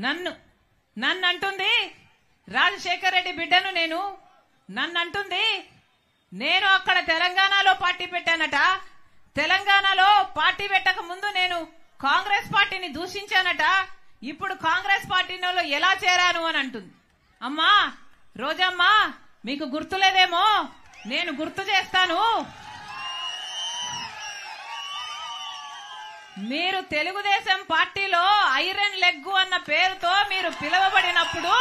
నన్ను అంటుంది రాజశేఖర్ రెడ్డి బిడ్డను నన్ను అంటుంది నేను అక్కడ తెలంగాణలో పార్టీ పెట్టానట, తెలంగాణలో పార్టీ పెట్టక ముందు నేను కాంగ్రెస్ పార్టీని దూషించానట, ఇప్పుడు కాంగ్రెస్ పార్టీలో ఎలా చేరాను అని అంటుంది. అమ్మా రోజమ్మా, మీకు గుర్తులేదేమో, నేను గుర్తు చేస్తాను. మీరు తెలుగుదేశం పార్టీలో ఐరన్ లెగ్ అన్న పేరుతో మీరు పిలువబడినప్పుడు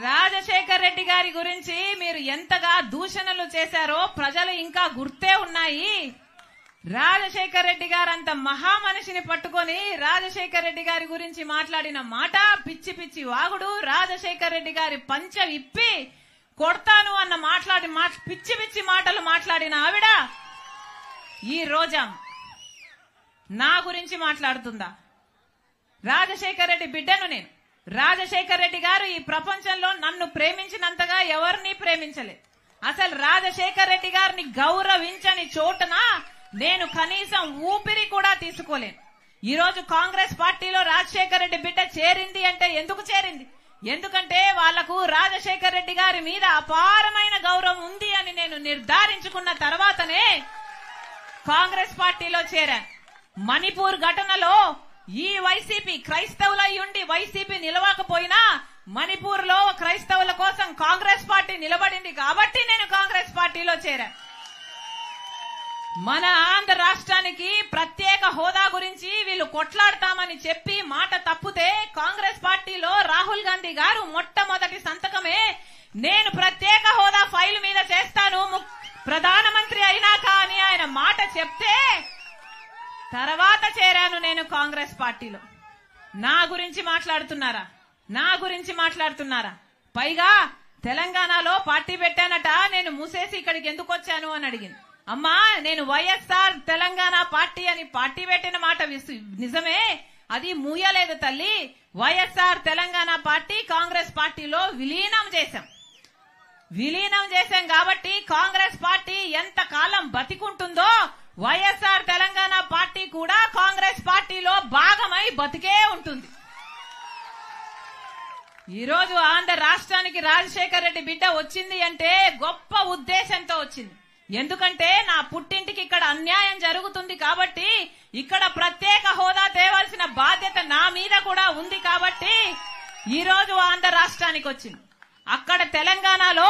రాజశేఖర్ రెడ్డి గారి గురించి మీరు ఎంతగా దూషణలు చేశారో ప్రజలు ఇంకా గుర్తే ఉన్నాయి. రాజశేఖర్ రెడ్డి గారు అంత మహామనిషిని పట్టుకొని రాజశేఖర్ రెడ్డి గారి గురించి మాట్లాడిన మాట పిచ్చి పిచ్చి వాగుడు. రాజశేఖర్ రెడ్డి గారి పంచ విప్పి కొడతాను అన్న పిచ్చి పిచ్చి మాటలు మాట్లాడిన ఆవిడ ఈ రోజా నా గురించి మాట్లాడుతుందా? రాజశేఖర్ రెడ్డి బిడ్డను నేను. రాజశేఖర్ రెడ్డి గారు ఈ ప్రపంచంలో నన్ను ప్రేమించినంతగా ఎవరిని ప్రేమించలేదు. అసలు రాజశేఖర్ రెడ్డి గారిని గౌరవించని చోటున నేను కనీసం ఊపిరి కూడా తీసుకోలేను. ఈ రోజు కాంగ్రెస్ పార్టీలో రాజశేఖర్ రెడ్డి బిడ్డ చేరింది అంటే ఎందుకు చేరింది? ఎందుకంటే వాళ్లకు రాజశేఖర్ రెడ్డి గారి మీద అపారమైన గౌరవం ఉంది అని నేను నిర్ధారించుకున్న తర్వాతనే కాంగ్రెస్ పార్టీలో చేరాను. మణిపూర్ ఘటనలో ఈ వైసీపీ క్రైస్తవులయ్యుండి వైసీపీ నిలవకపోయినా మణిపూర్ లో క్రైస్తవుల కోసం కాంగ్రెస్ పార్టీ నిలబడింది కాబట్టి నేను కాంగ్రెస్ పార్టీలో చేరాను. మన ఆంధ్ర రాష్ట్రానికి ప్రత్యేక హోదా గురించి వీళ్ళు కొట్లాడతామని చెప్పి మాట తప్పితే కాంగ్రెస్ పార్టీలో రాహుల్ గాంధీ గారు మొట్టమొదటి సంతకమే నేను ప్రత్యేక హోదా ఫైల్ మీద చేస్తాను ప్రధానమంత్రి అయినాక అని ఆయన మాట చెప్తే తర్వాత చేరాను నేను కాంగ్రెస్ పార్టీలో. నా గురించి మాట్లాడుతున్నారా? పైగా తెలంగాణలో పార్టీ పెట్టానట, నేను మూసేసి ఇక్కడికి ఎందుకు వచ్చాను అని అడిగింది. అమ్మా నేను వైఎస్ఆర్ తెలంగాణ పార్టీ అని పార్టీ పెట్టిన మాట నిజమే, అది మూయలేదు తల్లి. వైఎస్ఆర్ తెలంగాణ పార్టీ కాంగ్రెస్ పార్టీలో విలీనం చేశాం కాబట్టి కాంగ్రెస్ పార్టీ ఎంత కాలం బతికుంటుందో వైఎస్ఆర్ తెలంగాణ పార్టీ కూడా కాంగ్రెస్ పార్టీలో భాగమై బతికే ఉంటుంది. ఈ రోజు ఆంధ్ర రాష్ట్రానికి రాజశేఖర్ రెడ్డి బిడ్డ వచ్చింది అంటే గొప్ప ఉద్దేశంతో వచ్చింది. ఎందుకంటే నా పుట్టింటికి ఇక్కడ అన్యాయం జరుగుతుంది కాబట్టి ఇక్కడ ప్రత్యేక హోదా తేవాల్సిన బాధ్యత నా మీద కూడా ఉంది కాబట్టి ఈ రోజు ఆంధ్ర రాష్ట్రానికి వచ్చింది. అక్కడ తెలంగాణలో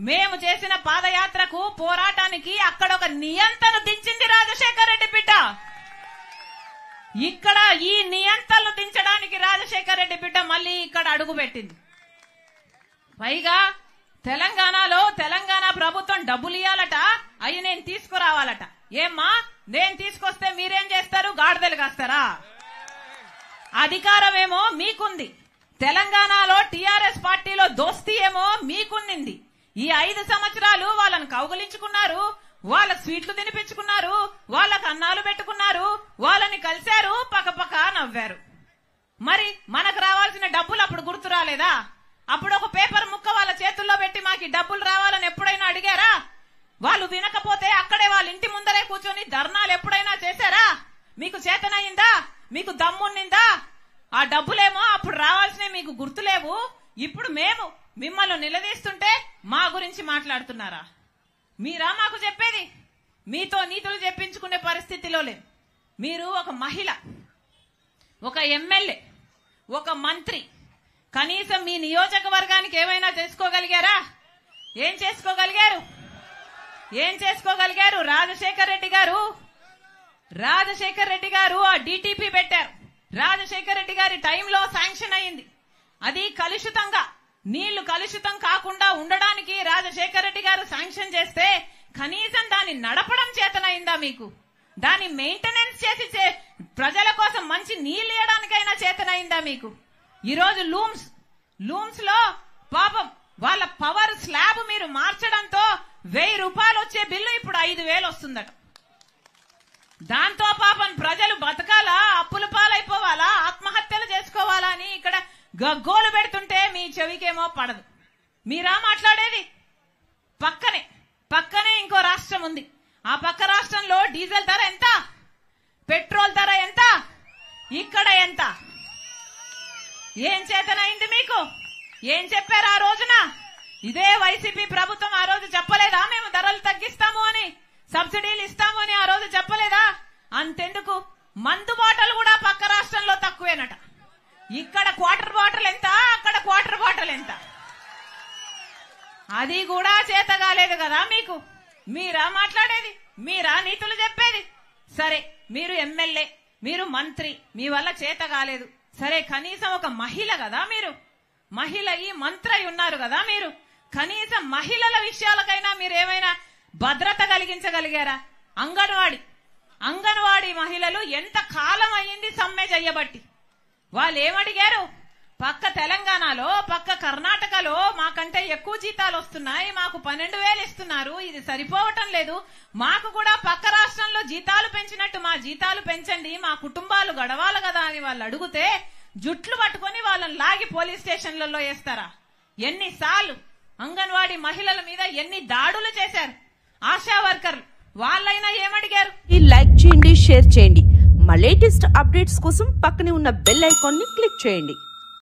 మేము చేసిన పాదయాత్రకు పోరాటానికి అక్కడ ఒక నియంత్రణ దించింది రాజశేఖర్ రెడ్డి బిడ్డ. ఇక్కడ ఈ నియంత్రణలు దించడానికి రాజశేఖర్ రెడ్డి బిడ్డ మళ్ళీ ఇక్కడ అడుగు పెట్టింది. పైగా తెలంగాణలో తెలంగాణ ప్రభుత్వం డబ్బులు ఇవ్వాలట, అవి నేను తీసుకురావాలట. ఏమ్మా నేను తీసుకొస్తే మీరేం చేస్తారు? గాడిదలు కాస్తారా? అధికారం ఏమో మీకుంది, తెలంగాణలో టీఆర్ఎస్ పార్టీలో దోస్తీ ఏమో మీకున్నింది. ఈ 5 సంవత్సరాలు వాళ్ళని కౌగులించుకున్నారు, వాళ్ళకు స్వీట్లు తినిపించుకున్నారు, వాళ్ళకు అన్నాలు పెట్టుకున్నారు, వాళ్ళని కలిశారు, పక్కపక్క నవ్వారు. మరి మనకు రావాల్సిన డబ్బులు అప్పుడు గుర్తు రాలేదా? అప్పుడు ఒక పేపర్ ముక్క వాళ్ళ చేతుల్లో పెట్టి మాకు డబ్బులు రావాలని ఎప్పుడైనా అడిగారా? వాళ్ళు వినకపోతే అక్కడే వాళ్ళ ఇంటి ముందరే కూర్చొని ధర్నాలు ఎప్పుడైనా చేశారా? మీకు చేతనయిందా? మీకు దమ్మున్నిందా? ఆ డబ్బులేమో అప్పుడు రావాల్సినవి మీకు గుర్తులేవు. ఇప్పుడు మేము మిమ్మల్ని నిలదీస్తుంటే మా గురించి మాట్లాడుతున్నారా? మీరా మాకు చెప్పేది? మీతో నీతులు చెప్పించుకునే పరిస్థితిలో లేదు. మీరు ఒక మహిళ, ఒక ఎమ్మెల్యే, ఒక మంత్రి, కనీసం మీ నియోజకవర్గానికి ఏమైనా చేసుకోగలిగారా? ఏం చేసుకోగలిగారు? రాజశేఖర్ రెడ్డి గారు ఆ డిటిపి పెట్టారు. రాజశేఖర్ రెడ్డి గారి టైంలో శాంక్షన్ అయింది. అది కలుషితంగా, నీళ్లు కలుషితం కాకుండా ఉండడానికి రాజశేఖర్ రెడ్డి గారు శాంక్షన్ చేస్తే కనీసం దాన్ని నడపడం చేతనైందా మీకు? దాన్ని మెయింటెనెన్స్ చేసి ప్రజల కోసం మంచి నీళ్లు ఇవ్వడానికైనా చేతనైందా మీకు? ఈరోజు లూమ్స్ లో పాపం వాళ్ళ పవర్ స్లాబ్ మీరు మార్చడంతో 1000 రూపాయలు వచ్చే బిల్లు ఇప్పుడు 5000 వస్తుందట. దాంతో పాపం ప్రజలు బతకాలా, అప్పుల పాలైపోవాలా, ఆత్మహత్యలు చేసుకోవాలా అని ఇక్కడ గగ్గోలు పెడుతుంటే మీ చెవికేమో పడదు. మీరా మాట్లాడేది? పక్కనే ఇంకో రాష్ట్రం ఉంది. ఆ పక్క రాష్ట్రంలో డీజిల్ ధర ఎంత, పెట్రోల్ ధర ఎంత, ఇక్కడ ఎంత? ఏం చేతనైంది మీకు? ఏం చెప్పారు ఆ రోజున? ఇదే వైసీపీ ప్రభుత్వం ఆ రోజు చెప్పలేదా మేము ధరలు తగ్గిస్తాము అని, సబ్సిడీలు ఇస్తాము అని ఆ రోజు చెప్పలేదా? అంతెందుకు, మందు బాటలు కూడా పక్క రాష్ట్రంలో తక్కువేనట. ఇక్కడ క్వార్టర్ బాటిల్ ఎంత, అక్కడ క్వార్టర్ బాటిల్ ఎంత? అది కూడా చేత కాలేదు కదా మీకు. మీరా మాట్లాడేది? మీరా నీతులు చెప్పేది? సరే, మీరు ఎమ్మెల్యే, మీరు మంత్రి, మీ వల్ల చేత కాలేదు. సరే, కనీసం ఒక మహిళ కదా మీరు, మహిళ ఈ మంత్రి ఉన్నారు కదా మీరు, కనీసం మహిళల విషయాలకైనా మీరు ఏమైనా భద్రత కలిగించగలిగారా? అంగన్వాడీ మహిళలు ఎంత కాలం అయ్యింది సమ్మె చెయ్యబట్టి. వాళ్ళు ఏమడిగారు? పక్క తెలంగాణలో, పక్క కర్ణాటకలో మాకంటే ఎక్కువ జీతాలు వస్తున్నాయి, మాకు 12,000 ఇస్తున్నారు, ఇది సరిపోవటం లేదు, మాకు కూడా పక్క రాష్ట్రంలో జీతాలు పెంచినట్టు మా జీతాలు పెంచండి, మా కుటుంబాలు గడవాలి కదా అని వాళ్ళు అడిగితే జుట్లు పట్టుకొని వాళ్ళని లాగి పోలీస్ స్టేషన్లలో వేస్తారా? ఎన్నిసార్లు అంగన్వాడీ మహిళల మీద ఎన్ని దాడులు చేశారు ఆశా వర్కర్లు, వాళ్ళైనా ఏమడిగారు? లైక్ చేయండి, షేర్ చేయండి. మా లేటెస్ట్ అప్డేట్స్ కోసం పక్కనే ఉన్న బెల్ ఐకాన్ ని క్లిక్ చేయండి.